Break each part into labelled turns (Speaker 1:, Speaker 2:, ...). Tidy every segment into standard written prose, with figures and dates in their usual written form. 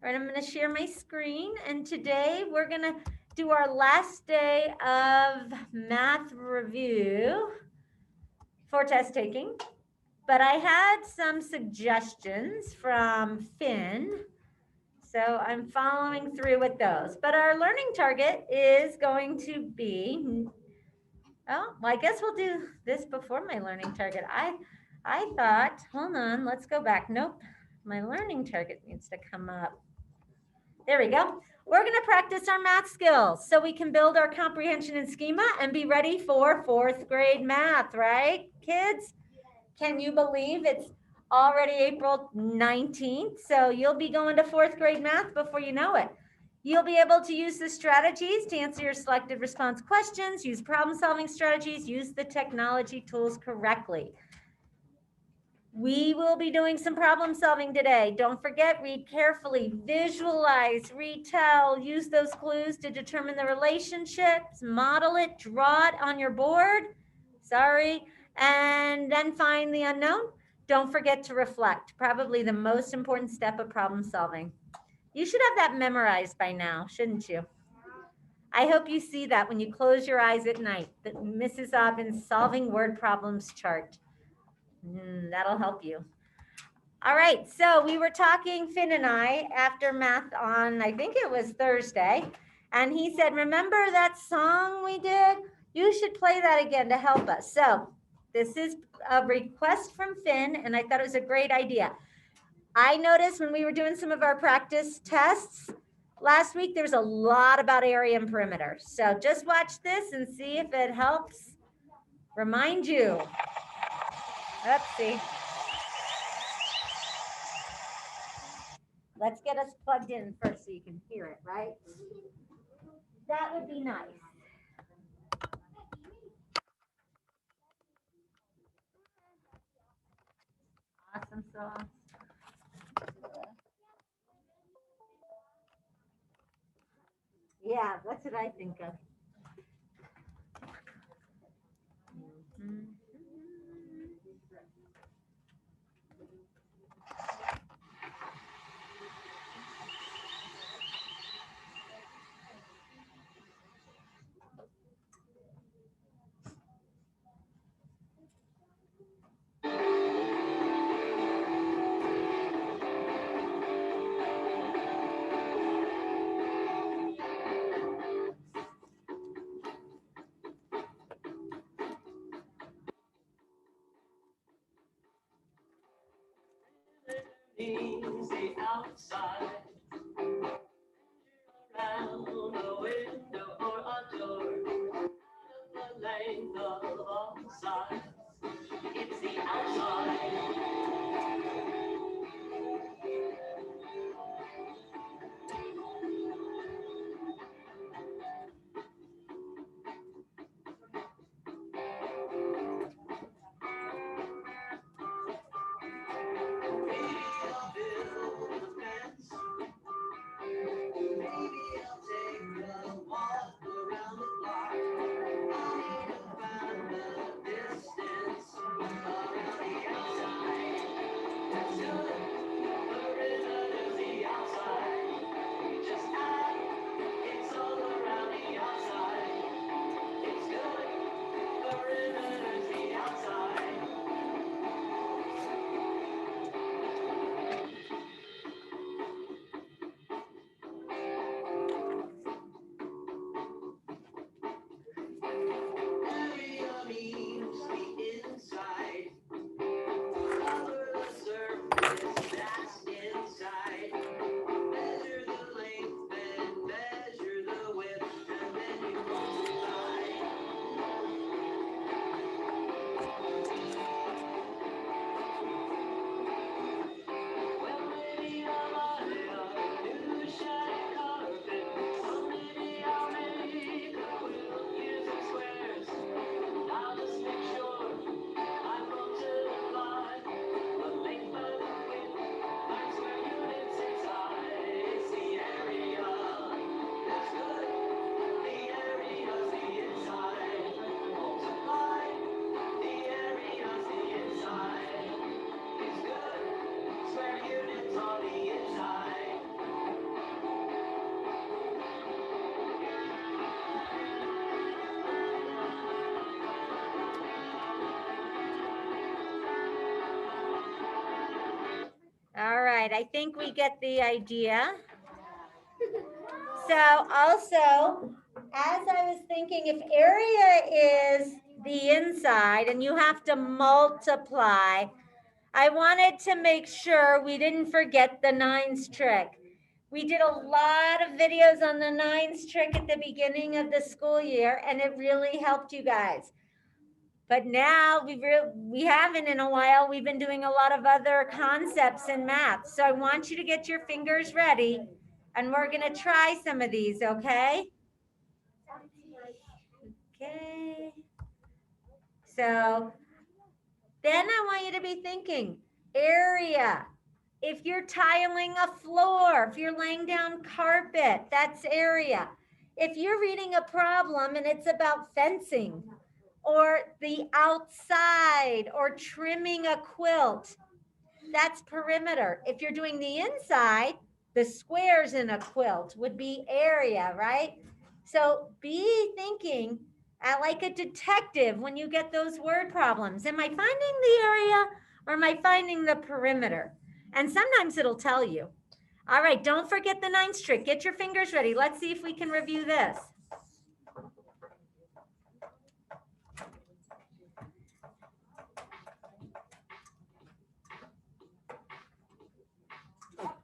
Speaker 1: All right, I'm going to share my screen, and today we're going to do our last day of math review for test taking. But I had some suggestions from Finn, so I'm following through with those. But our learning target is going to be, oh, well, I guess we'll do this before my learning target. I thought, hold on, let's go back. Nope, my learning target needs to come up. There we go. We're going to practice our math skills so we can build our comprehension and schema and be ready for fourth grade math, right, kids? Can you believe it's already April 19th? So you'll be going to fourth grade math before you know it. You'll be able to use the strategies to answer your selected response questions, use problem solving strategies, use the technology tools correctly. We will be doing some problem solving today. Don't forget, read carefully, visualize, retell, use those clues to determine the relationships, model it, draw it on your board. Sorry. And then find the unknown. Don't forget to reflect, probably the most important step of problem solving. You should have that memorized by now, shouldn't you? I hope you see that when you close your eyes at night, that Mrs. Obbins solving word problems chart. That'll help you. All right, so we were talking, Finn and I, after math on, I think it was Thursday, and he said, remember that song we did? You should play that again to help us. So this is a request from Finn, and I thought it was a great idea. I noticed when we were doing some of our practice tests last week, there's a lot about area and perimeter. So just watch this and see if it helps remind you. Oopsie. Let's get us plugged in first so you can hear it, right? That would be nice. Awesome sauce. Yeah, that's what I think of. Mm-hmm.
Speaker 2: Easy outside, around a window or a door, the length of all sides. It's the outside.
Speaker 1: right, I think we get the idea. So also, as I was thinking, if area is the inside and you have to multiply, I wanted to make sure we didn't forget the nines trick. We did a lot of videos on the nines trick at the beginning of the school year, and it really helped you guys. But now we haven't in a while. We've been doing a lot of other concepts in math. So I want you to get your fingers ready, and we're gonna try some of these, okay? Okay. So then I want you to be thinking, area. If you're tiling a floor, if you're laying down carpet, that's area. If you're reading a problem and it's about fencing or the outside or trimming a quilt, that's perimeter. If you're doing the inside, the squares in a quilt would be area, right? So be thinking like a detective when you get those word problems. Am I finding the area or am I finding the perimeter? And sometimes it'll tell you. All right, don't forget the nines trick. Get your fingers ready. Let's see if we can review this.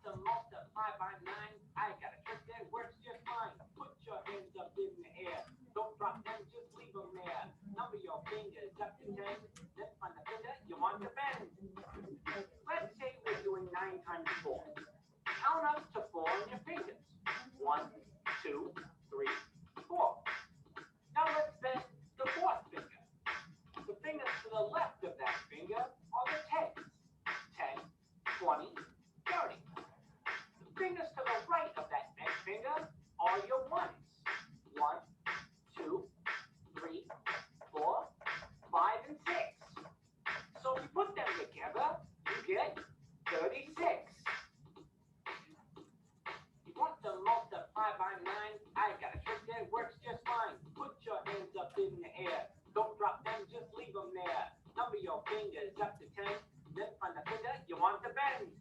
Speaker 2: Multiply by 9. I got a trick that works just fine. Put your hands up in the air. Don't drop them, just leave them there. Number your fingers up to 10. Then find the finger you want to bend. Let's say we're doing 9 times 4. Count up to 4 on your fingers. 1, 2, 3, 4. Now let's bend the 4th finger. The fingers to the left of that finger are the 10s. 10, 20, 30. Fingers to the right of that next finger are your ones. 1, 2, 3, 4, 5, and 6. So if you put them together, you get 36. You want to multiply by 9? I got a trick that works just fine. Put your hands up in the air. Don't drop them, just leave them there. Number your fingers up to 10. Then find the finger you want to bend.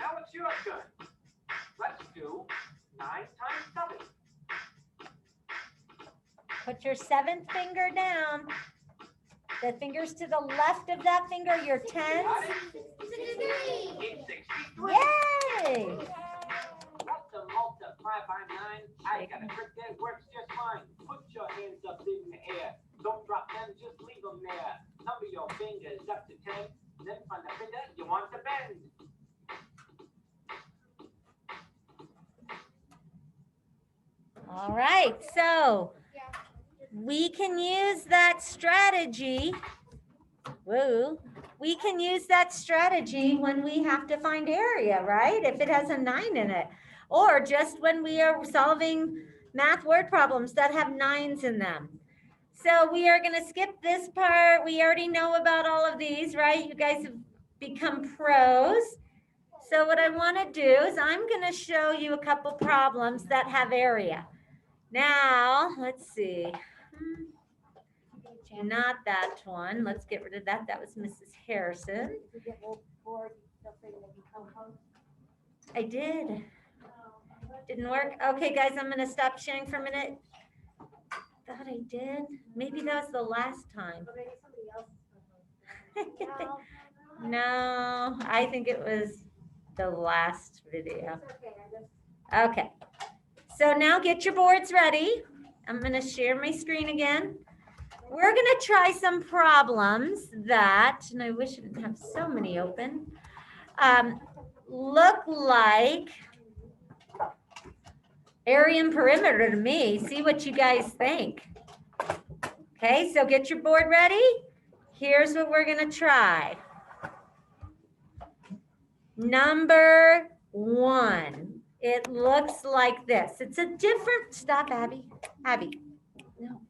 Speaker 2: Now it's your turn. Let's do 9 times 7.
Speaker 1: Put your 7th finger down. The fingers to the left of that finger, your 10s.
Speaker 2: It's 63.
Speaker 1: Yay!
Speaker 2: Want to multiply by 9? I got a trick that works just fine. Put your hands up in the air. Don't drop them, just leave them there. Number your fingers up to 10. Then find the finger you want to bend.
Speaker 1: All right, so we can use that strategy. Whoa. We can use that strategy when we have to find area, right? If it has a 9 in it, or just when we are solving math word problems that have 9s in them. So we are going to skip this part. We already know about all of these, right? You guys have become pros. So what I want to do is I'm going to show you a couple problems that have area. Now, let's see. Not that one. Let's get rid of that. That was Mrs. Harrison. I did. Didn't work. Okay, guys, I'm going to stop sharing for a minute. Thought I did. Maybe that was the last time. No, I think it was the last video. Okay. So now get your boards ready. I'm going to share my screen again. We're going to try some problems that, and I wish I didn't have so many open, look like area and perimeter to me. See what you guys think. Okay, so get your board ready. Here's what we're going to try. Number 1. It looks like this. It's a different, stop, Abby. Abby, no.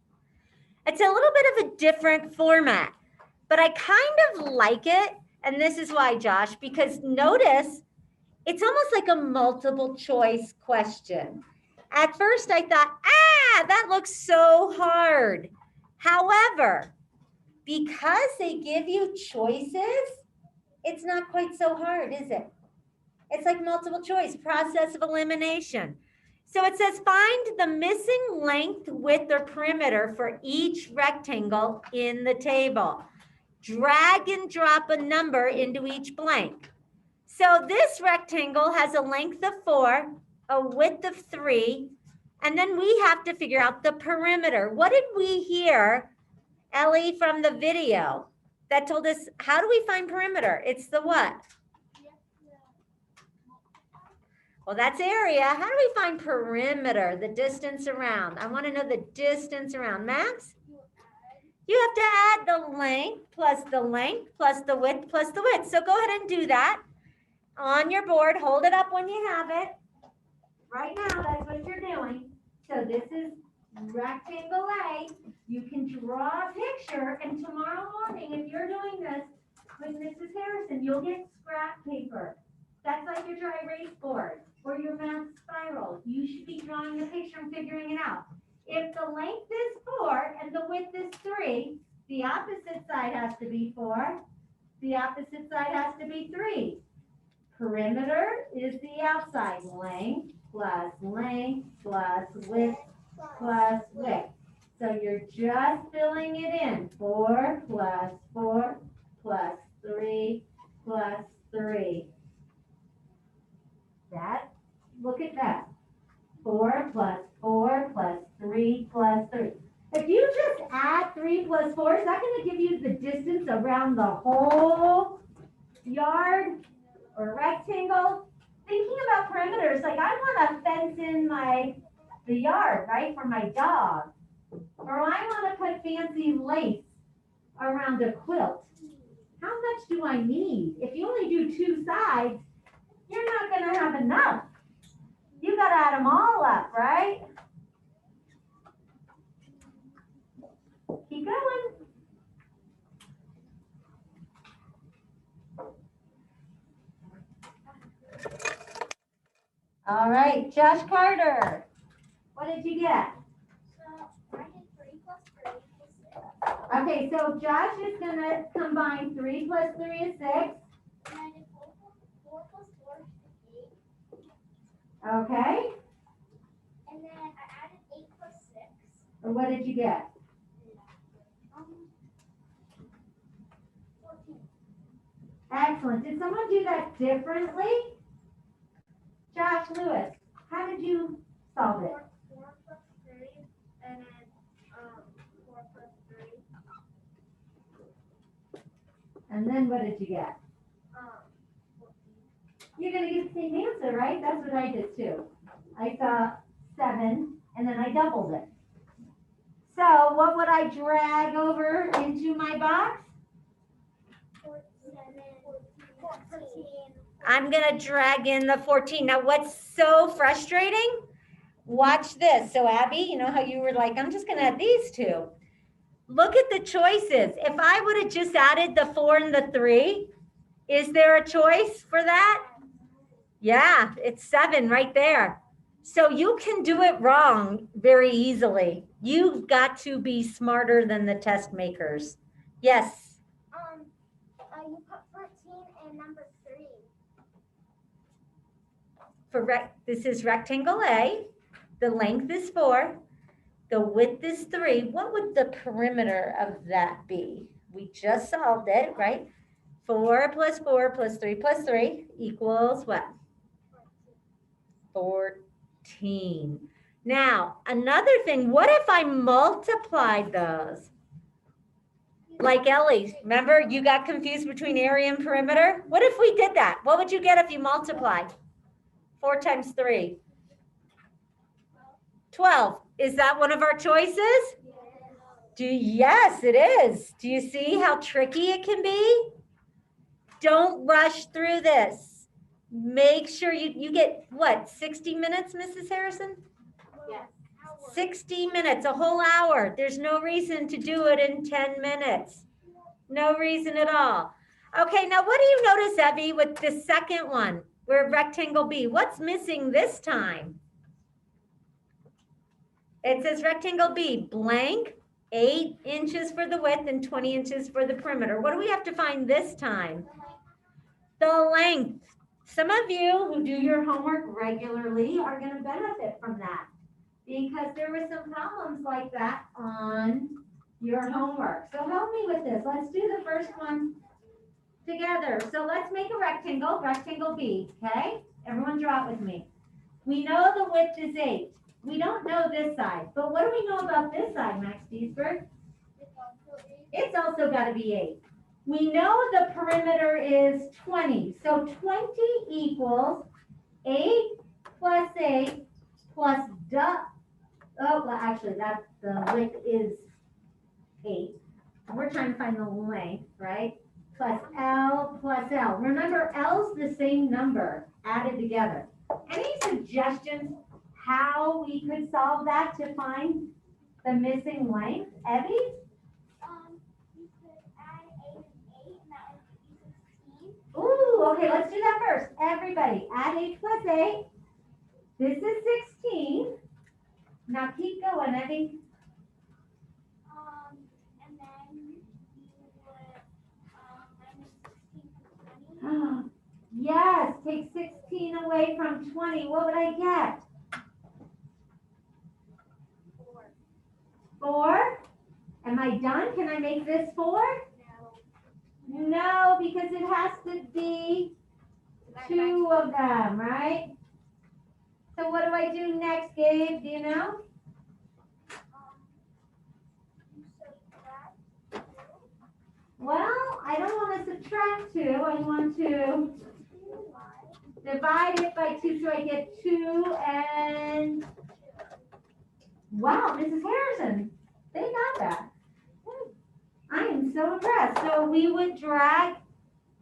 Speaker 1: It's a little bit of a different format, but I kind of like it. And this is why, Josh, because notice it's almost like a multiple choice question. At first I thought, that looks so hard. However, because they give you choices, It's not quite so hard, is it? It's like multiple choice, process of elimination. So it says find the missing length, width, or perimeter for each rectangle in the table. Drag and drop a number into each blank. So this rectangle has a length of 4, a width of 3, and then we have to figure out the perimeter. What did we hear, Ellie, from the video that told us, how do we find perimeter? It's the what? Well, that's area. How do we find perimeter, the distance around? I want to know the distance around. Max? You have to add the length plus the length plus the width plus the width. So go ahead and do that on your board. Hold it up when you have it. Right now, that's what you're doing. So this is rectangle A. You can draw a picture, and tomorrow morning, if you're doing this with Mrs. Harrison, you'll get scrap paper. That's like your dry erase board or your math spiral. You should be drawing a picture and figuring it out. If the length is 4 and the width is 3, the opposite side has to be 4. The opposite side has to be 3. Perimeter is the outside. Length plus width plus width. So you're just filling it in. 4 plus 4 plus 3 plus 3. That, look at that. 4 plus 4 plus 3 plus 3. If you just add 3 plus 4, is that going to give you the distance around the whole yard or rectangle? Thinking about perimeters, like I want to fence in the yard, right, for my dog. Or I want to put fancy lace around a quilt. How much do I need? If you only do 2 sides, you're not going to have enough. You got to add them all up, right? Keep going. All right, Josh Carter. What did you get?
Speaker 3: So I did 3 plus 3 is 6.
Speaker 1: Okay, so Josh is going to combine 3 plus 3 is 6.
Speaker 3: And I did 4 plus 4 is 8.
Speaker 1: Okay.
Speaker 3: And then I added 8 plus 6.
Speaker 1: Or what did you get?
Speaker 3: 14.
Speaker 1: Excellent. Did someone do that differently? Josh Lewis, how did you solve it?
Speaker 3: 4 plus 3 and then 4 plus 3.
Speaker 1: And then what did you get?
Speaker 3: 14.
Speaker 1: You're going to get the same answer, right? That's what I did too. I saw 7 and then I doubled it. So what would I drag over into my box?
Speaker 3: 14.
Speaker 1: I'm going to drag in the 14. Now, what's so frustrating? Watch this. So, Abby, you know how you were like, I'm just going to add these 2. Look at the choices. If I would have just added the 4 and the 3, is there a choice for that? Yeah, it's 7 right there. So you can do it wrong very easily. You've got to be smarter than the test makers. Yes.
Speaker 3: You put 14 and number 3.
Speaker 1: This is rectangle A. The length is 4. The width is 3. What would the perimeter of that be? We just solved it, right? 4 plus 4 plus 3 plus 3 equals what? 14. Now, another thing, what if I multiplied those? Like Ellie, remember you got confused between area and perimeter? What if we did that? What would you get if you multiplied? 4 times 3. 12. Is that one of our choices? Yes, it is. Do you see how tricky it can be? Don't rush through this. Make sure you get, what, 60 minutes, Mrs. Harrison?
Speaker 3: Yes.
Speaker 1: 60 minutes, a whole hour. There's no reason to do it in 10 minutes. No reason at all. Okay, now what do you notice, Evie, with the second one? We're rectangle B. What's missing this time? It says rectangle B, blank, 8 inches for the width and 20 inches for the perimeter. What do we have to find this time? the length. Some of you who do your homework regularly are going to benefit from that because there were some problems like that on your homework. So help me with this. Let's do the first one together. So let's make a rectangle B, okay? Everyone draw it with me. We know the width is 8. We don't know this side, but what do we know about this side, Max Duisberg? It's also got to be 8. We know the perimeter is 20. So 20 equals 8 plus 8 plus oh, well, actually, that's the width is 8. We're trying to find the length, right? Plus L plus L. Remember, L's the same number added together. Any suggestions how we could solve that to find the missing length? Evie?
Speaker 3: You could add 8 and 8, and that would be 16.
Speaker 1: Ooh, okay, let's do that first. Everybody, add 8 plus 8. This is 16. Now keep going, Evie.
Speaker 3: And then you would minus 16 from 20.
Speaker 1: Yes, take 16 away from 20. What would I get?
Speaker 3: 4.
Speaker 1: 4? Am I done? Can I make this 4?
Speaker 3: No.
Speaker 1: No, because it has to be 2 of them, right? So what do I do next, Gabe? Do you know?
Speaker 3: You subtract 2.
Speaker 1: Well, I don't want to subtract 2. I want to divide it by 2 so I get 2 and... Wow, Mrs. Harrison, they got that. I am so impressed. So we would drag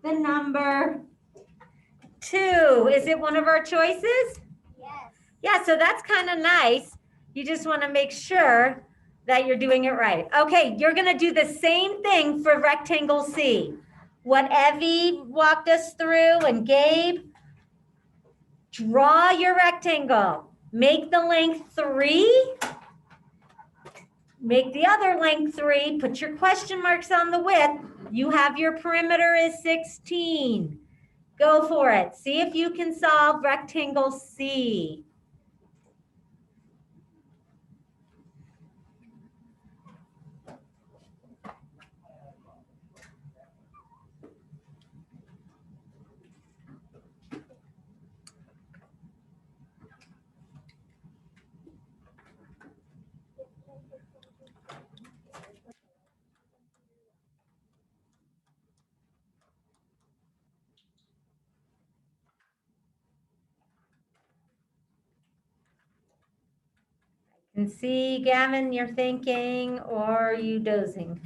Speaker 1: the number 2. Is it one of our choices?
Speaker 3: Yes.
Speaker 1: Yeah, so that's kind of nice. You just want to make sure that you're doing it right. Okay, you're going to do the same thing for rectangle C. What Evie walked us through and Gabe, draw your rectangle. Make the length 3. Make the other length 3. Put your question marks on the width. You have your perimeter is 16. Go for it. See if you can solve rectangle C. And see, Gavin, you're thinking, or are you dozing?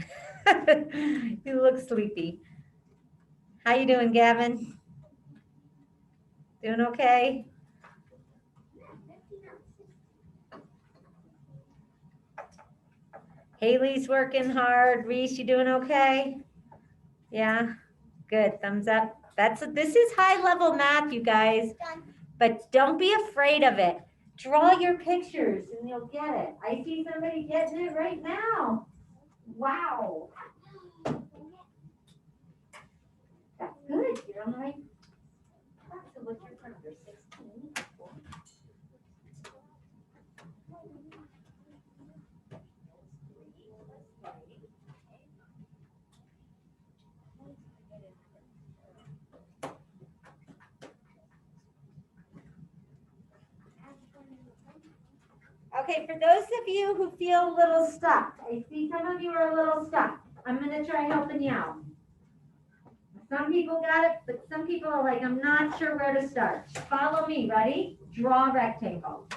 Speaker 1: You look sleepy. How you doing, Gavin? Doing okay? Haley's working hard. Reese, you doing okay? Yeah, good. Thumbs up. This is high level math, you guys, but don't be afraid of it. Draw your pictures and you'll get it. I see somebody getting it right now. Wow. That's good. You're on the right track. So what's your number? 16. Okay, for those of you who feel a little stuck, I see some of you are a little stuck. I'm going to try helping you out. Some people got it, but some people are like, I'm not sure where to start. Follow me, ready? Draw a rectangle.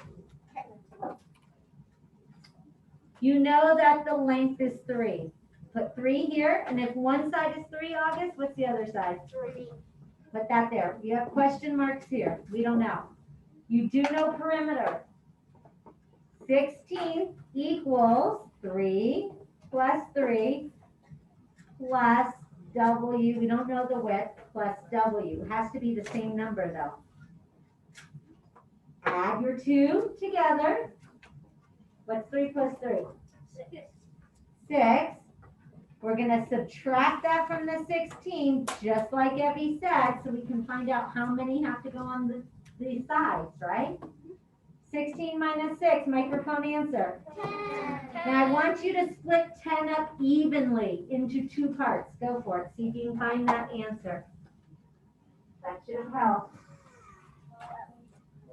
Speaker 1: You know that the length is 3. Put 3 here, and if one side is 3, August, what's the other side?
Speaker 3: 3.
Speaker 1: Put that there. You have question marks here. We don't know. You do know perimeter. 16 equals 3 plus 3 plus W. We don't know the width plus W. It has to be the same number though. Add your 2 together. What's 3 plus 3?
Speaker 3: 6.
Speaker 1: 6. We're gonna subtract that from the 16, just like Evie said, so we can find out how many have to go on the sides, right? 16 minus 6, microphone answer.
Speaker 3: 10.
Speaker 1: Now I want you to split 10 up evenly into 2 parts. Go for it. See if you can find that answer. That should help.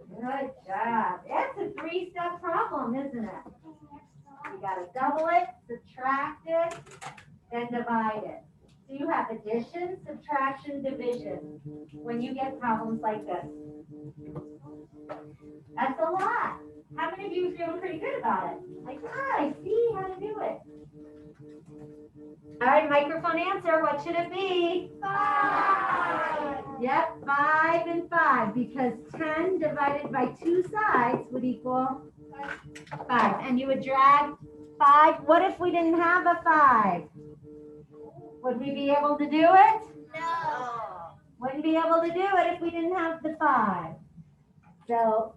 Speaker 1: Good job. It's a 3-step problem, isn't it? You gotta double it, subtract it, then divide it. So you have addition, subtraction, division when you get problems like this. That's a lot. How many of you are feeling pretty good about it? Like, I see how to do it. All right, microphone answer. What should it be?
Speaker 3: 5.
Speaker 1: Yep, 5 and 5, because 10 divided by 2 sides would equal 5. And you would drag 5. What if we didn't have a 5? Would we be able to do it?
Speaker 3: No.
Speaker 1: Wouldn't be able to do it if we didn't have the 5. So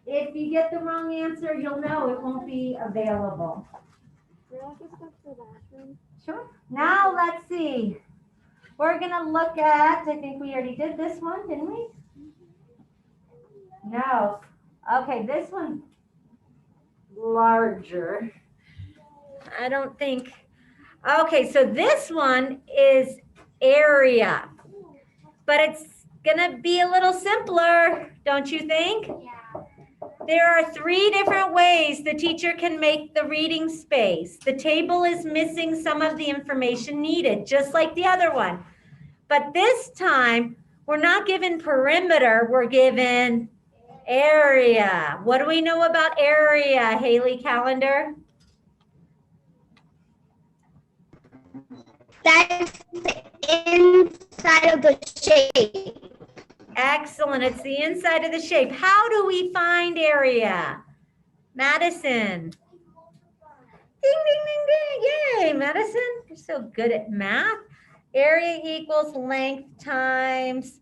Speaker 1: if you get the wrong answer, you'll know it won't be available. Sure. Now let's see. We're going to look at, I think we already did this one, didn't we? No. Okay, this one's larger. I don't think. Okay, so this one is area, but it's going to be a little simpler, don't you think?
Speaker 3: Yeah.
Speaker 1: There are 3 different ways the teacher can make the reading space. The table is missing some of the information needed, just like the other one. But this time, we're not given perimeter, we're given area. What do we know about area, Haley Calendar?
Speaker 3: That's the inside of the shape.
Speaker 1: Excellent. It's the inside of the shape. How do we find area? Madison. Ding, ding, ding, ding. Yay, Madison. You're so good at math. Area equals length times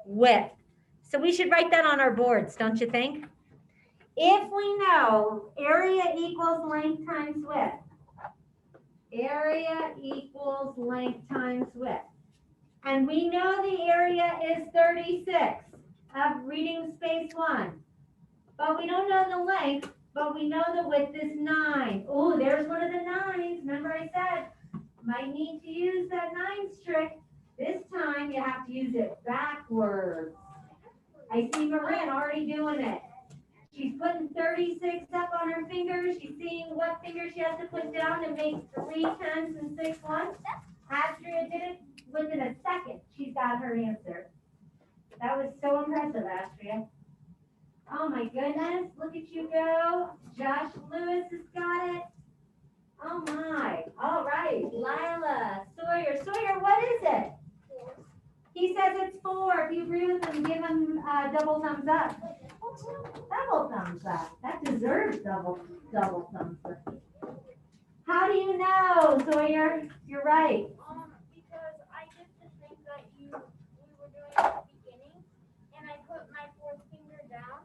Speaker 1: width. So we should write that on our boards, don't you think? If we know area equals length times width, area equals length times width. And we know the area is 36 of reading space 1. But we don't know the length, but we know the width is 9. Oh, there's one of the 9s. Remember I said, might need to use that 9s trick. This time you have to use it backwards. I see Marin already doing it. She's putting 36 up on her fingers. She's seeing what finger she has to put down to make 3 10s and 6 1s. Astria did it within a second. She's got her answer. That was so impressive, Astria. Oh my goodness, look at you go. Josh Lewis has got it. Oh my. All right, Lila, Sawyer. Sawyer, what is it? He says it's 4. If you agree with him, give him double thumbs up. Double thumbs up. That deserves double thumbs up. How do you know, Sawyer? You're right.
Speaker 3: Because I did the thing that we were doing at the beginning, and I put my 4th finger down,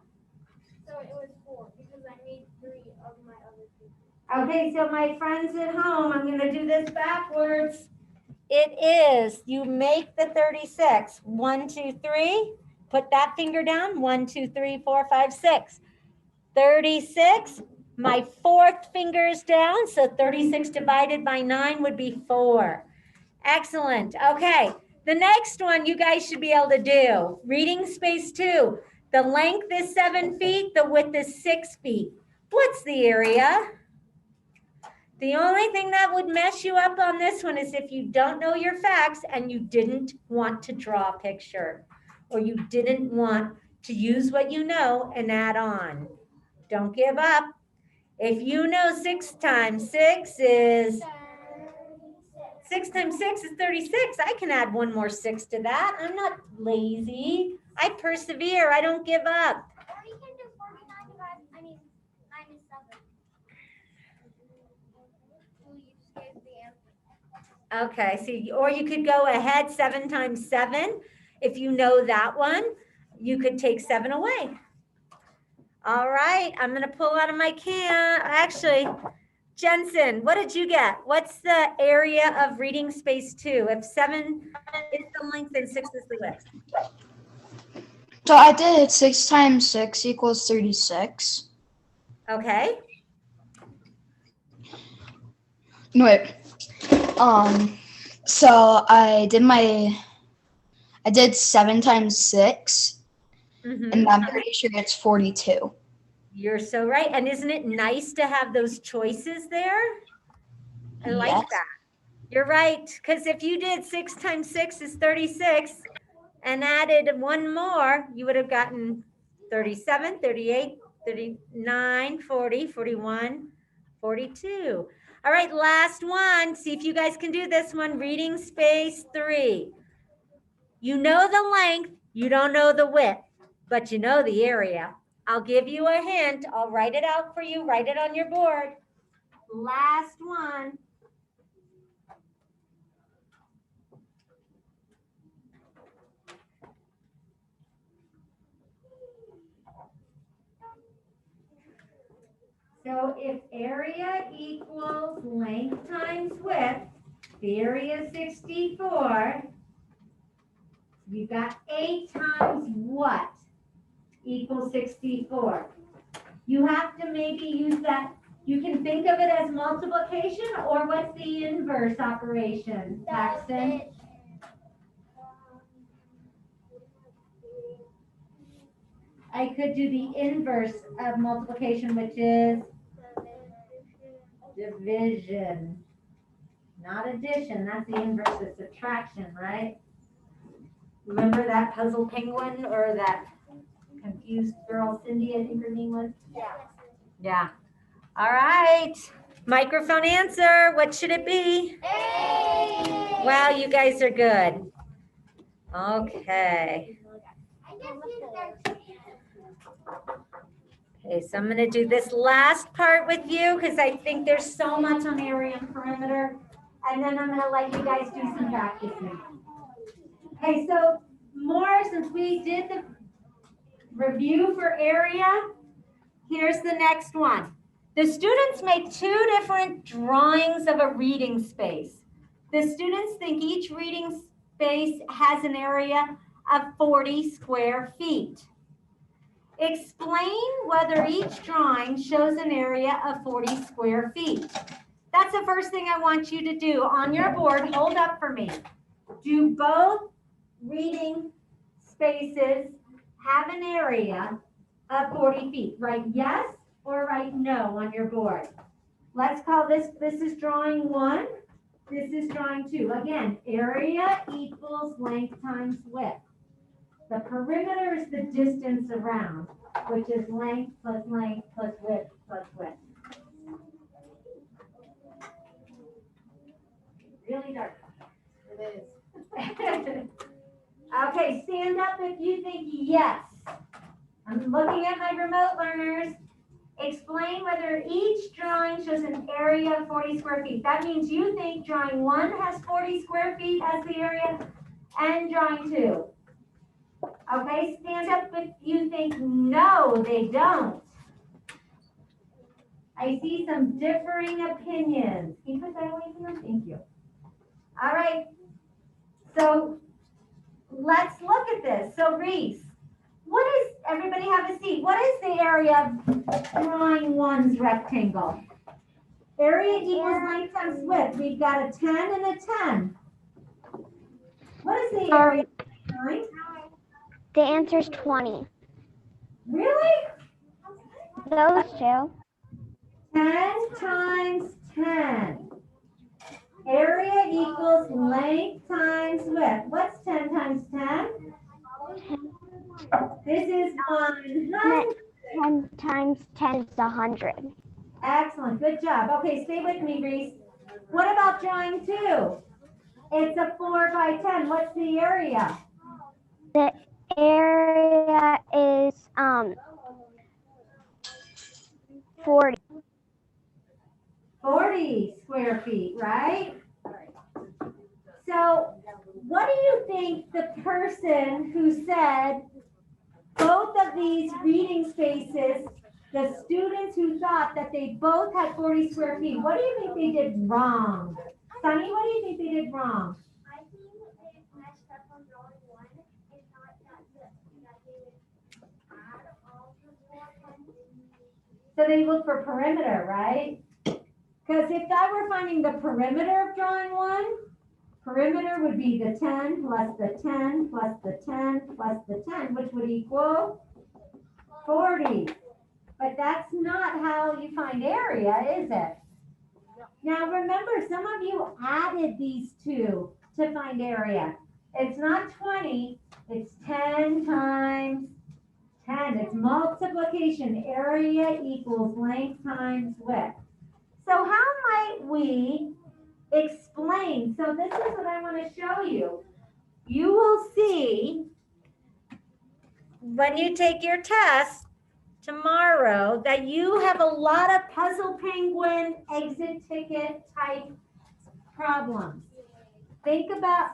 Speaker 3: so it was 4 because I made 3 of my other fingers.
Speaker 1: Okay, so my friends at home, I'm going to do this backwards. It is, you make the 36. 1, 2, 3. Put that finger down. 1, 2, 3, 4, 5, 6. 36. My 4th finger is down. So 36 divided by 9 would be 4. Excellent. Okay. The next one you guys should be able to do. Reading space 2. The length is 7 feet. The width is 6 feet. What's the area? The only thing that would mess you up on this one is if you don't know your facts and you didn't want to draw a picture or you didn't want to use what you know and add on. Don't give up. If you know 6 times 6 is 6 times 6 is 36. I can add 1 more 6 to that. I'm not lazy. I persevere. I don't give up.
Speaker 3: Or you can do 49 minus 7. Well, you just gave the answer.
Speaker 1: Okay, so, or you could go ahead 7 times 7. If you know that one, you could take 7 away. All right, I'm going to pull out of my can. Actually, Jensen, what did you get? What's the area of reading space 2? If 7 is the length and 6 is the width.
Speaker 4: So I did 6 times 6 equals 36.
Speaker 1: Okay.
Speaker 4: No, wait. So I did 7 times 6,
Speaker 1: Mhm.
Speaker 4: and I'm pretty sure it's 42.
Speaker 1: You're so right. And isn't it nice to have those choices there? I like
Speaker 4: Yes.
Speaker 1: that. You're right. Because if you did 6 times 6 is 36 and added one more, you would have gotten 37, 38, 39, 40, 41, 42. All right, last one. See if you guys can do this one. Reading space 3. You know the length, you don't know the width, but you know the area. I'll give you a hint. I'll write it out for you. Write it on your board. Last one. So if area equals length times width, the area is 64. You've got 8 times what equals 64? You have to maybe use that. You can think of it as multiplication, or what's the inverse operation, Paxton? I could do the inverse of multiplication, which is division. Not addition, that's the inverse of subtraction, right? Remember that puzzle penguin or that confused girl Cindy, I think her name was?
Speaker 3: Yeah.
Speaker 1: Yeah. All right. Microphone answer. What should it be? Wow, you guys are good. Okay. Okay, so I'm going to do this last part with you because I think there's so much on area and perimeter. And then I'm going to let you guys do some practicing. Okay, so more since we did the review for area, here's the next one. The students make 2 different drawings of a reading space. The students think each reading space has an area of 40 square feet. Explain whether each drawing shows an area of 40 square feet. That's the first thing I want you to do on your board. Hold up for me. Do both reading spaces have an area of 40 feet? Write yes or write no on your board. Let's call this is drawing 1. This is drawing 2. Again, area equals length times width. The perimeter is the distance around, which is length plus width plus width. Really dark. It is. Okay, stand up if you think yes. I'm looking at my remote learners. Explain whether each drawing shows an area of 40 square feet. That means you think drawing 1 has 40 square feet as the area and drawing 2. Okay, stand up if you think no, they don't. I see some differing opinions. Can you put that away from them? Thank you. All right, so let's look at this. So Reese, what is, everybody have a seat. What is the area of drawing 1's rectangle? Area equals length times width. We've got a 10 and a 10. What is the area?
Speaker 5: The answer is 20.
Speaker 1: Really?
Speaker 5: Those two.
Speaker 1: 10 times 10. Area equals length times width. What's 10 times 10? This is 100.
Speaker 5: 10 times 10 is 100.
Speaker 1: Excellent. Good job. Okay, stay with me, Reese. What about drawing 2? It's a 4 by 10. What's the area?
Speaker 5: The area is 40.
Speaker 1: 40 square feet, right? So what do you think the person who said both of these reading spaces, the students who thought out that they both had 40 square feet. What do you think they did wrong? Sunny, what do you think they did wrong?
Speaker 3: I think they messed up on drawing one. It's not that they would add all the 4 times.
Speaker 1: So they look for perimeter, right? Because if I were finding the perimeter of drawing one, perimeter would be the 10 plus the 10 plus the 10 plus the 10, which would equal 40. But that's not how you find area, is it? Now remember, some of you added these two to find area. It's not 20, it's 10 times 10. It's multiplication. Area equals length times width. So how might we explain? So this is what I want to show you. You will see when you take your test tomorrow that you have a lot of puzzle penguin exit ticket type problems. Think about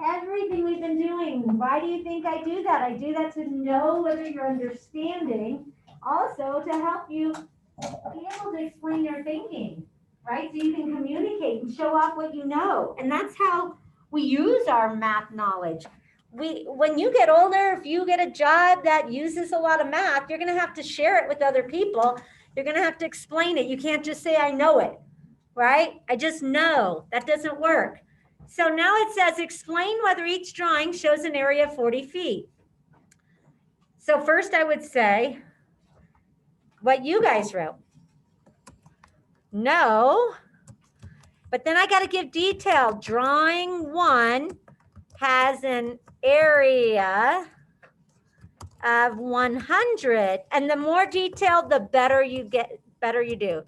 Speaker 1: everything we've been doing. Why do you think I do that? I do that to know whether you're understanding, also to help you be able to explain your thinking, right? So you can communicate and show off what you know. And that's how we use our math knowledge. When you get older, if you get a job that uses a lot of math, you're going to have to share it with other people. You're going to have to explain it. You can't just say, I know it, right? I just know. That doesn't work. So now it says, explain whether each drawing shows an area of 40 feet. So first I would say what you guys wrote. No, but then I got to give detail. Drawing one has an area of 100, and the more detailed, the better you get, better you do.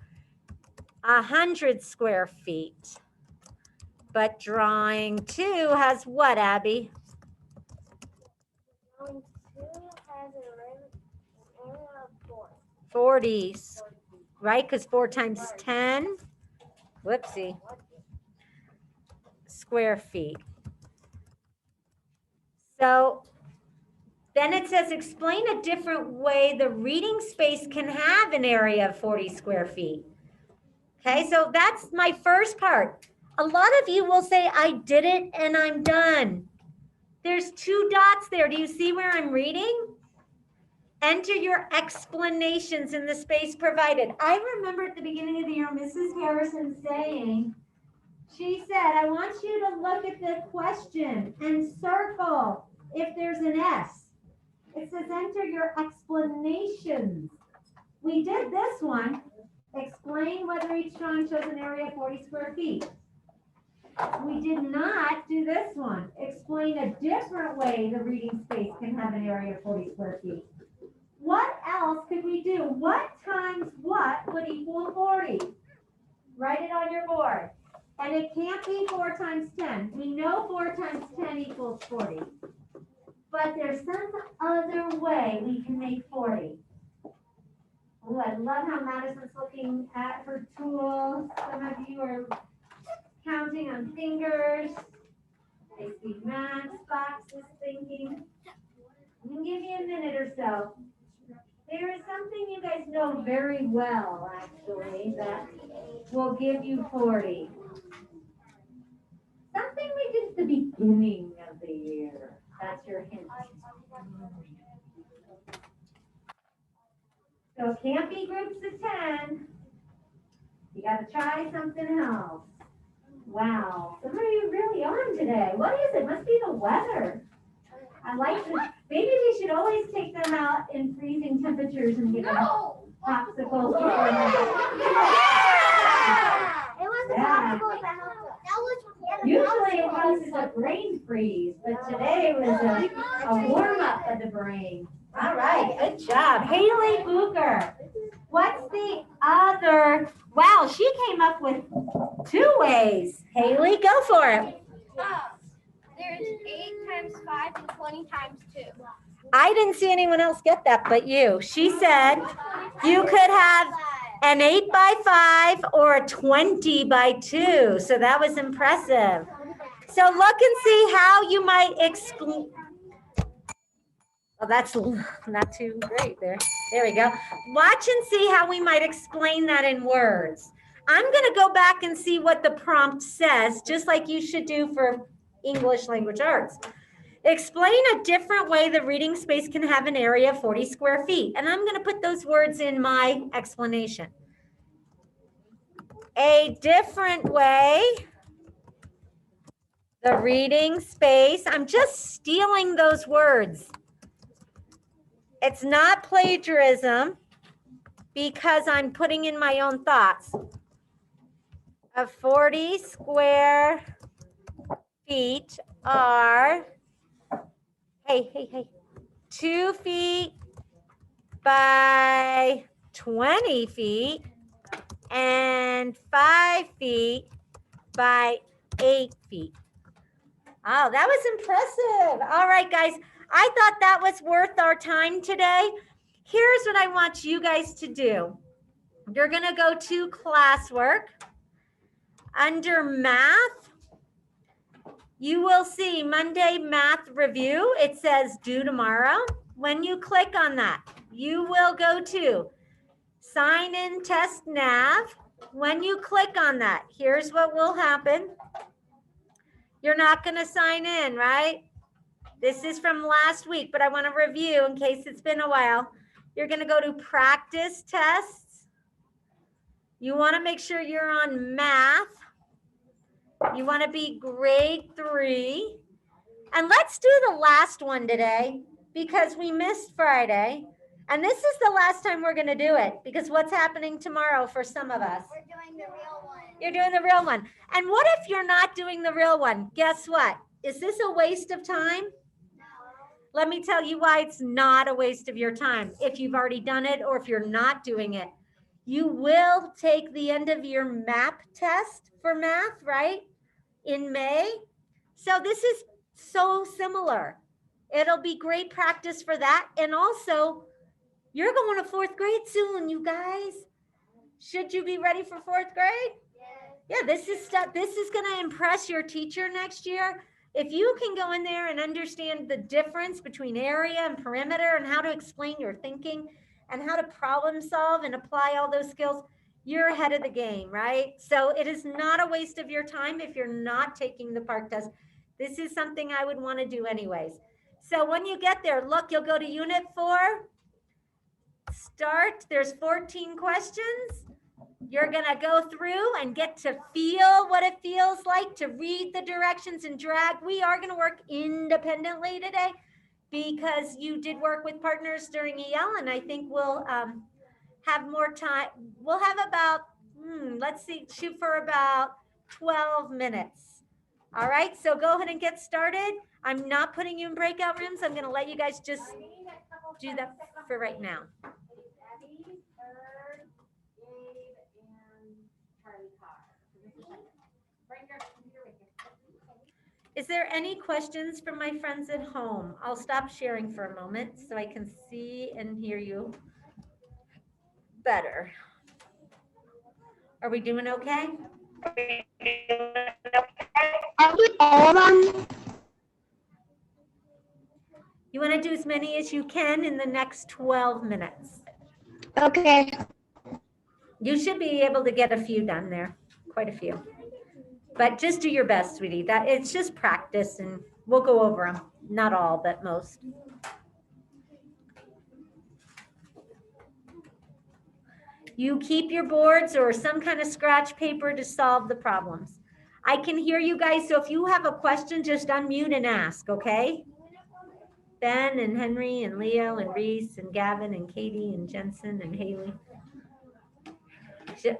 Speaker 1: 100 square feet. But drawing two has what, Abby?
Speaker 3: Drawing 2 has an area of 4.
Speaker 1: 40, right? Because 4 times 10, whoopsie, square feet. So then it says, explain a different way the reading space can have an area of 40 square feet. Okay, so that's my first part. A lot of you will say, I did it and I'm done. There's 2 dots there. Do you see where I'm reading? Enter your explanations in the space provided. I remember at the beginning of the year, Mrs. Harrison saying, she said, I want you to look at the question and circle if there's an S. It says enter your explanations. We did this one. Explain whether each drawing shows an area of 40 square feet. We did not do this one. Explain a different way the reading space can have an area of 40 square feet. What else could we do? What times what would equal 40? Write it on your board. And it can't be 4 times 10. We know 4 times 10 equals 40. But there's some other way we can make 40. Oh, I love how Madison's looking at her tools. Some of you are counting on fingers. I see Matchbox is thinking. I'm going to give you a minute or so. There is something you guys know very well, actually, that will give you 40. Something we did at the beginning of the year. That's your hint. So it can't be groups of 10. You got to try something else. Wow, some of you really on today. What is it? Must be the weather. I like this. Maybe we should always take them out in freezing temperatures and give them popsicles.
Speaker 3: It was the popsicles that helped us.
Speaker 1: Usually it causes a brain freeze, but today was a warm-up of the brain. All right, good job. Haley Booker. What's the other? Wow, she came up with 2 ways. Haley, go for it.
Speaker 3: There's 8 times 5 and 20 times 2.
Speaker 1: I didn't see anyone else get that but you. She said you could have an 8 by 5 or a 20 by 2. So that was impressive. So look and see how you might exclude. Oh, that's not too great there. There we go. Watch and see how we might explain that in words. I'm going to go back and see what the prompt says, just like you should do for English language arts. Explain a different way the reading space can have an area of 40 square feet. And I'm going to put those words in my explanation. A different way the reading space, I'm just stealing those words. It's not plagiarism because I'm putting in my own thoughts. Of 40 square feet are, hey, 2 feet by 20 feet and 5 feet by 8 feet. Oh, that was impressive. All right, guys. I thought that was worth our time today. Here's what I want you guys to do. You're going to go to classwork. Under math, you will see Monday math review. It says due tomorrow. When you click on that, you will go to sign in test nav. When you click on that, here's what will happen. You're not going to sign in, right? This is from last week, but I want to review in case it's been a while. You're going to go to practice tests. You want to make sure you're on math. You want to be grade 3. And let's do the last one today because we missed Friday. And this is the last time we're going to do it because what's happening tomorrow for some of us?
Speaker 3: We're doing the real one.
Speaker 1: You're doing the real one. And what if you're not doing the real one? Guess what? Is this a waste of time? Let me tell you why it's not a waste of your time. If you've already done it or if you're not doing it, you will take the end of your MAP test for math, right? In May. So this is so similar. It'll be great practice for that. And also, you're going to 4th grade soon, you guys. Should you be ready for 4th grade? Yeah, this is stuff. This is going to impress your teacher next year. If you can go in there and understand the difference between area and perimeter and how to explain your thinking and how to problem solve and apply all those skills, you're ahead of the game, right? So it is not a waste of your time if you're not taking the PARCC test. This is something I would want to do anyways. So when you get there, look, you'll go to Unit 4, start. There's 14 questions. You're going to go through and get to feel what it feels like to read the directions and drag. We are going to work independently today because you did work with partners during EL, and I think we'll have more time. We'll have about, let's see, shoot for about 12 minutes. All right, so go ahead and get started. I'm not putting you in breakout rooms. I'm going to let you guys just do that for right now. Is there any questions from my friends at home? I'll stop sharing for a moment so I can see and hear you better. Are we doing okay?
Speaker 5: Are we all on?
Speaker 1: You want to do as many as you can in the next 12 minutes.
Speaker 5: Okay.
Speaker 1: You should be able to get a few done there, quite a few. But just do your best, sweetie. That it's just practice and we'll go over them. Not all, but most. You keep your boards or some kind of scratch paper to solve the problems. I can hear you guys, so if you have a question, just unmute and ask, okay? Ben and Henry and Leo and Reese and Gavin and Katie and Jensen and Haley.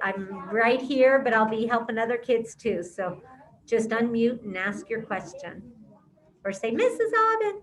Speaker 1: I'm right here, but I'll be helping other kids too. So just unmute and ask your question or say, Mrs. Aubin.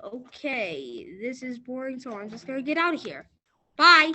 Speaker 5: Okay, this is boring, so I'm just gonna get out of here. Bye.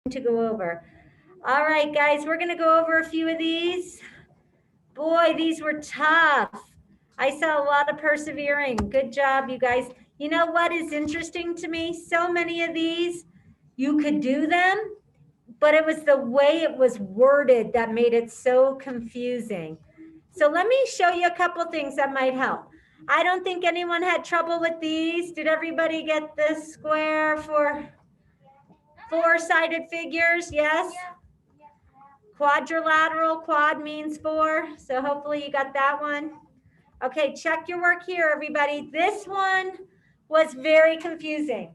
Speaker 1: to go over. All right, guys, we're going to go over a few of these. Boy, these were tough. I saw a lot of persevering. Good job, you guys. You know what is interesting to me? So many of these, you could do them, but it was the way it was worded that made it so confusing. So let me show you a couple things that might help. I don't think anyone had trouble with these. Did everybody get the square for four-sided figures? Yes? Quadrilateral, quad means four. So hopefully you got that one. Okay, check your work here, everybody. This one was very confusing.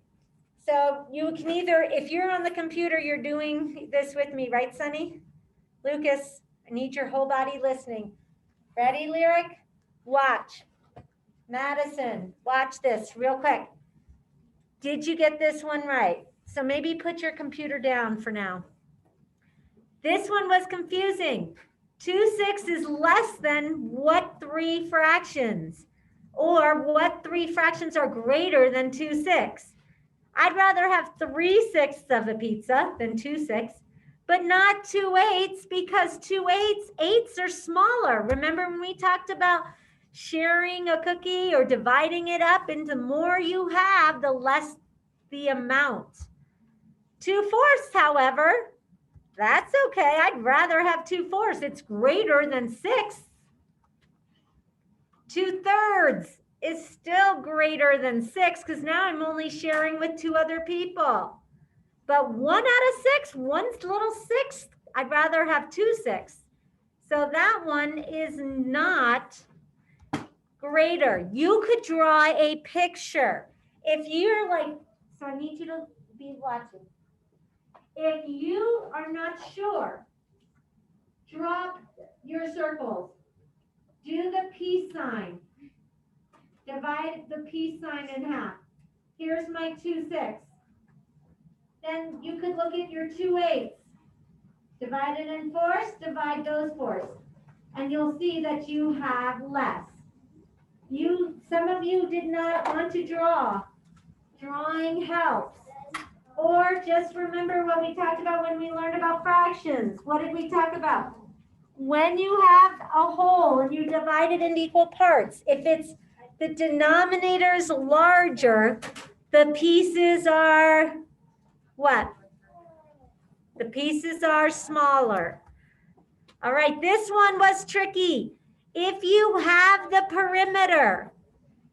Speaker 1: So you can either, if you're on the computer, you're doing this with me, right, Sunny? Lucas, I need your whole body listening. Ready, Lyric? Watch. Madison, watch this real quick. Did you get this one right? So maybe put your computer down for now. This one was confusing. 2/6 is less than what 3 fractions? Or what 3 fractions are greater than 2/6? I'd rather have 3/6 of a pizza than 2/6, but not 2/8 because 2/8, 8s are smaller. Remember when we talked about sharing a cookie or dividing it up into more you have, the less the amount. 2/4, however, that's okay. I'd rather have 2/4. It's greater than 6. 2/3 is still greater than 6 because now I'm only sharing with 2 other people. But 1 out of 6, one little 6, I'd rather have 2/6. So that one is not greater. You could draw a picture. If you're like, so I need you to be watching. If you are not sure, drop your circles. Do the peace sign. Divide the peace sign in half. Here's my 2/6. Then you could look at your 2/8. Divide it in 4s, divide those 4s. And you'll see that you have less. Some of you did not want to draw. Drawing helps. Or just remember what we talked about when we learned about fractions. What did we talk about? When you have a whole and you divide it into equal parts, if it's the denominator is larger, the pieces are what? The pieces are smaller. All right, this one was tricky. If you have the perimeter,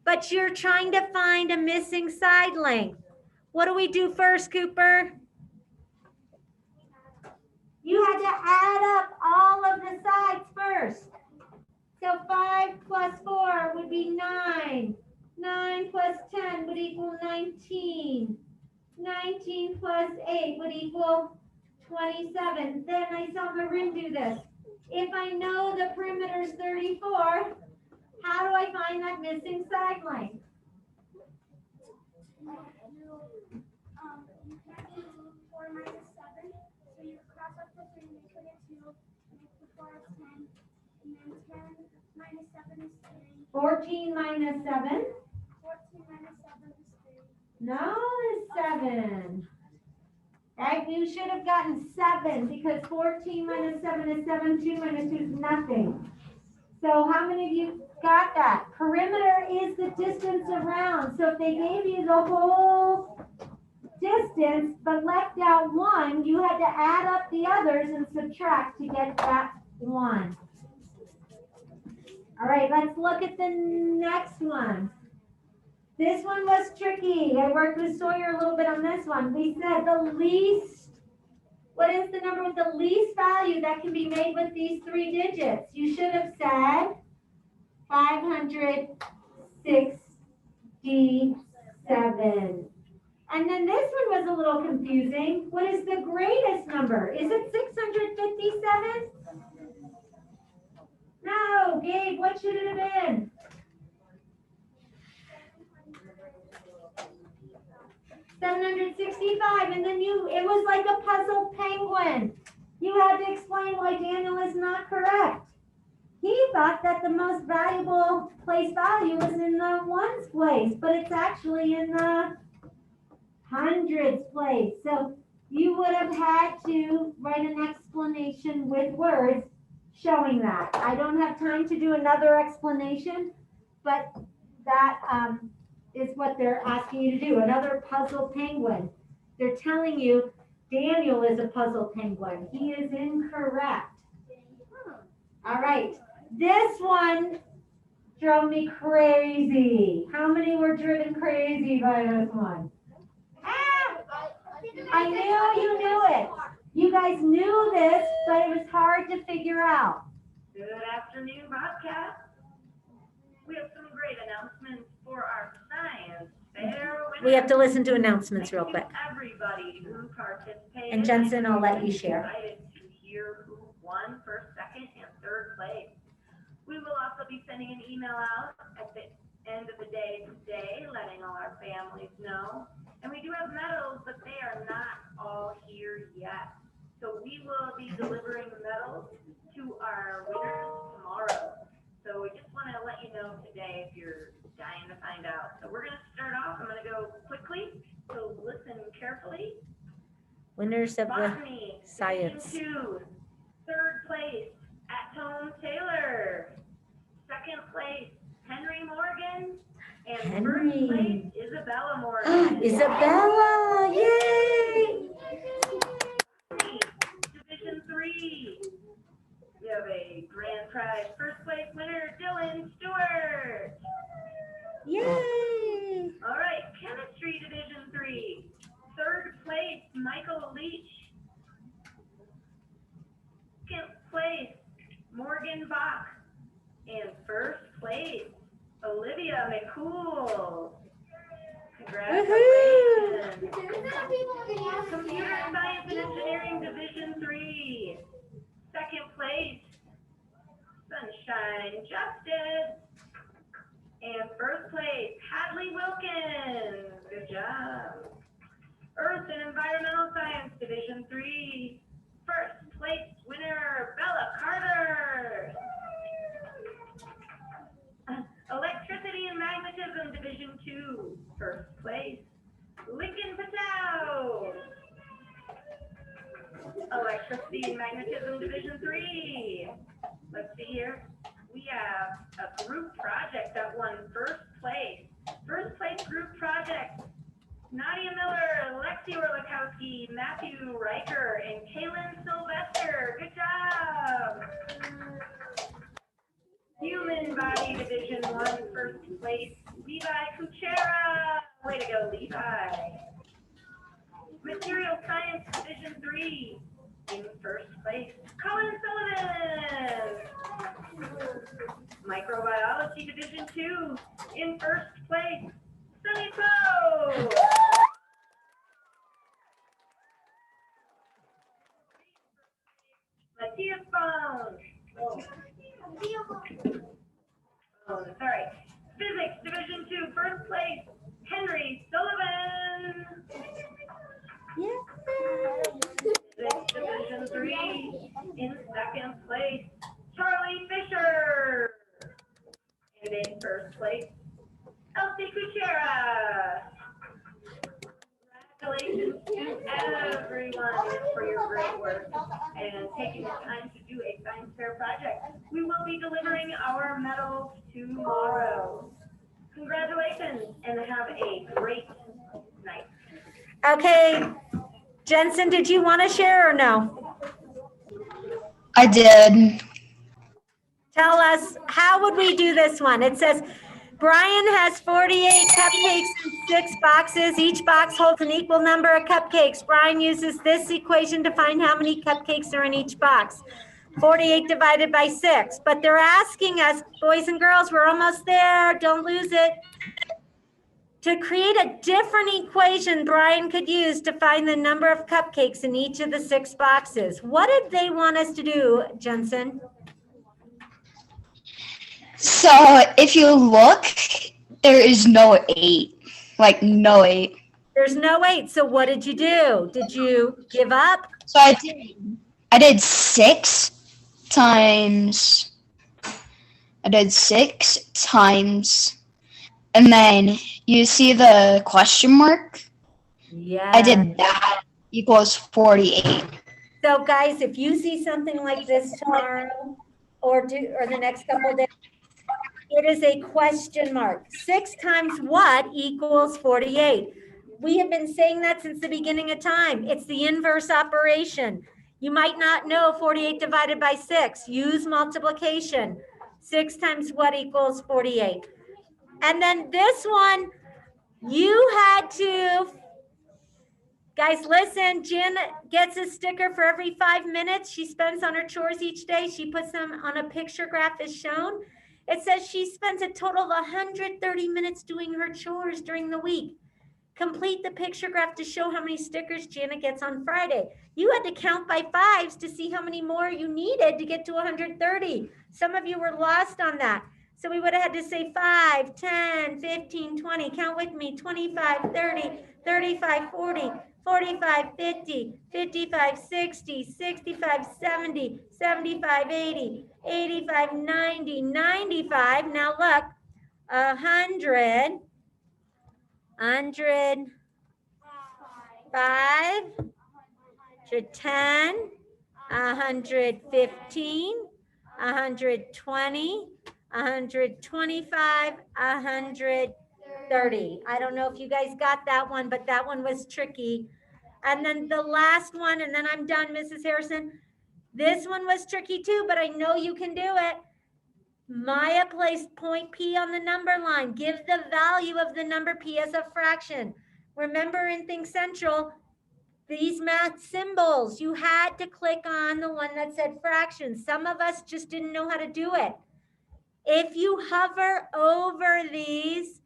Speaker 1: but you're trying to find a missing side length, what do we do first, Cooper? You had to add up all of the sides first. So 5 plus 4 would be 9. 9 plus 10 would equal 19. 19 plus 8 would equal 27. Then I saw Marin do this. If I know the perimeter is 34, how do I find that missing side length?
Speaker 3: You can't do 4 minus 7, so you cross up the 3, make it a 2, make the 4 is 10, and then 10 minus 7 is 3.
Speaker 1: 14 minus 7.
Speaker 3: 14 minus 7 is 3.
Speaker 1: No, it's 7. Right? You should have gotten 7 because 14 minus 7 is 7. 2 minus 2 is nothing. So how many of you got that? Perimeter is the distance around. So if they gave you the whole distance but left out 1, you had to add up the others and subtract to get that 1. All right, let's look at the next one. This one was tricky. I worked with Sawyer a little bit on this one. We said the least, what is the number with the least value that can be made with these 3 digits? You should have said 567. And then this one was a little confusing. What is the greatest number? Is it 657? No, Gabe, what should it have been? 765, and then it was like a puzzle penguin. You had to explain why Daniel is not correct. He thought that the most valuable place value was in the ones place, but it's actually in the hundreds place. So you would have had to write an explanation with words showing that. I don't have time to do another explanation, but that is what they're asking you to do. Another puzzle penguin. They're telling you Daniel is a puzzle penguin. He is incorrect. All right. This one drove me crazy. How many were driven crazy by this one? Ah! I knew you knew it. You guys knew this, but it was hard to figure out.
Speaker 6: Good afternoon, Bobcat. We have some great announcements for our science fair.
Speaker 1: We have to listen to announcements real quick.
Speaker 6: Everybody who participated.
Speaker 1: And Jensen, I'll let you share.
Speaker 6: Excited to hear who won first, second, and third place. We will also be sending an email out at the end of the day today, letting all our families know. And we do have medals, but they are not all here yet. So we will be delivering the medals to our winners tomorrow. So we just want to let you know today if you're dying to find out. So we're going to start off. I'm going to go quickly, so listen carefully.
Speaker 1: Winners of the
Speaker 6: Botany,
Speaker 1: science.
Speaker 6: Division 2, third place, Atone Taylor. Second place, Henry Morgan. And
Speaker 1: Henry.
Speaker 6: first place, Isabella Morgan.
Speaker 1: Isabella, yay!
Speaker 6: Division 3. We have a grand prize. First place winner, Dylan Stewart.
Speaker 1: Yay!
Speaker 6: All right, Chemistry Division 3. Third place, Michael Leach. Second place, Morgan Bach. And first place, Olivia McCool. Congratulations. Computer Science and Engineering Division 3. Second place, Sunshine Justice. And first place, Hadley Wilkins. Good job. Earth and Environmental Science Division 3. First place winner, Bella Carter. Electricity and Magnetism Division 2. First place, Lincoln Patel. Electricity and Magnetism Division 3. Let's see here. We have a group project that won first place. First place group project. Nadia Miller, Lexi Orlikowski, Matthew Riker, and Kaylin Sylvester. Good job. Human Body Division 1, first place, Levi Kuchera. Way to go, Levi. Material Science Division 3, in first place, Colin Sullivan. Microbiology Division 2, in first place, Sunny Poe. Matthias Bone. Oh, sorry. Physics Division 2, first place, Henry Sullivan. Physics Division 3, in second place, Charlie Fisher. And in first place, Elsie Kuchera. Congratulations to everyone for your great work and taking the time to do a science fair project. We will be delivering our medals tomorrow. Congratulations and have a great night.
Speaker 1: Okay, Jensen, did you want to share or no?
Speaker 4: I did.
Speaker 1: Tell us, how would we do this one? It says, Brian has 48 cupcakes in 6 boxes. Each box holds an equal number of cupcakes. Brian uses this equation to find how many cupcakes are in each box. 48 divided by 6. But they're asking us, boys and girls, we're almost there. Don't lose it. To create a different equation Brian could use to find the number of cupcakes in each of the 6 boxes. What did they want us to do, Jensen?
Speaker 4: So if you look, there is no 8. Like no 8.
Speaker 1: There's no 8. So what did you do? Did you give up?
Speaker 4: So I did 6 times. And then you see the question mark?
Speaker 1: Yeah.
Speaker 4: I did that. equals 48.
Speaker 1: So guys, if you see something like this tomorrow or the next couple of days, it is a question mark. 6 times what equals 48? We have been saying that since the beginning of time. It's the inverse operation. You might not know 48 divided by 6. Use multiplication. 6 times what equals 48? And then this one, you had to, guys, listen, Jen gets a sticker for every 5 minutes she spends on her chores each day. She puts them on a picture graph as shown. It says she spends a total of 130 minutes doing her chores during the week. Complete the picture graph to show how many stickers Janet gets on Friday. You had to count by 5s to see how many more you needed to get to 130. Some of you were lost on that. So we would have had to say 5, 10, 15, 20. Count with me. 25, 30, 35, 40, 45, 50, 55, 60, 65, 70, 75, 80, 85, 90, 95. Now look, 100, 105, 110, 115, 120, 125, 130. I don't know if you guys got that one, but that one was tricky. And then the last one, and then I'm done, Mrs. Harrison. This one was tricky too, but I know you can do it. Maya placed point P on the number line. Give the value of the number P as a fraction. Remember in Think Central, these math symbols, you had to click on the one that said fractions. Some of us just didn't know how to do it. If you hover over these,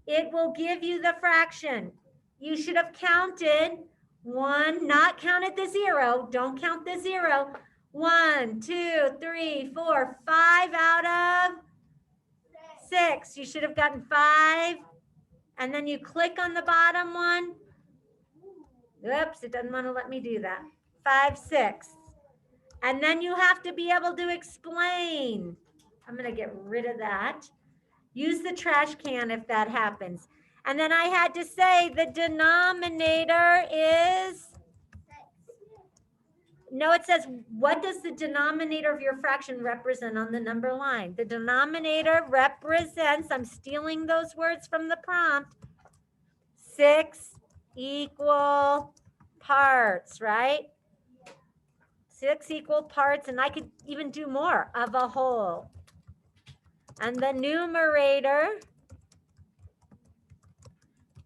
Speaker 1: it will give you the fraction. You should have counted 1, not counted the 0. Don't count the 0. 1, 2, 3, 4, 5 out of 6. You should have gotten 5. And then you click on the bottom one. Oops, it doesn't want to let me do that. 5, 6. And then you have to be able to explain. I'm going to get rid of that. Use the trash can if that happens. And then I had to say the denominator is, no, it says, what does the denominator of your fraction represent on the number line? The denominator represents, I'm stealing those words from the prompt, 6 equal parts, right? 6 equal parts, and I could even do more, of a whole. And the numerator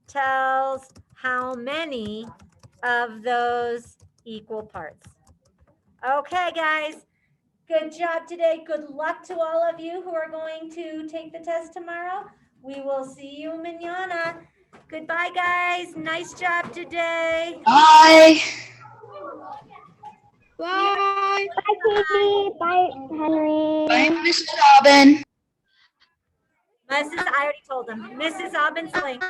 Speaker 1: tells how many of those equal parts. Okay, guys, good job today. Good luck to all of you who are going to take the test tomorrow. We will see you mañana. Goodbye, guys. Nice job today.
Speaker 4: Bye.
Speaker 5: Bye.
Speaker 3: Bye, Katie. Bye, Henry.
Speaker 4: Bye, Mrs. Robin.
Speaker 1: I already told them. Mrs. Aubin Sling.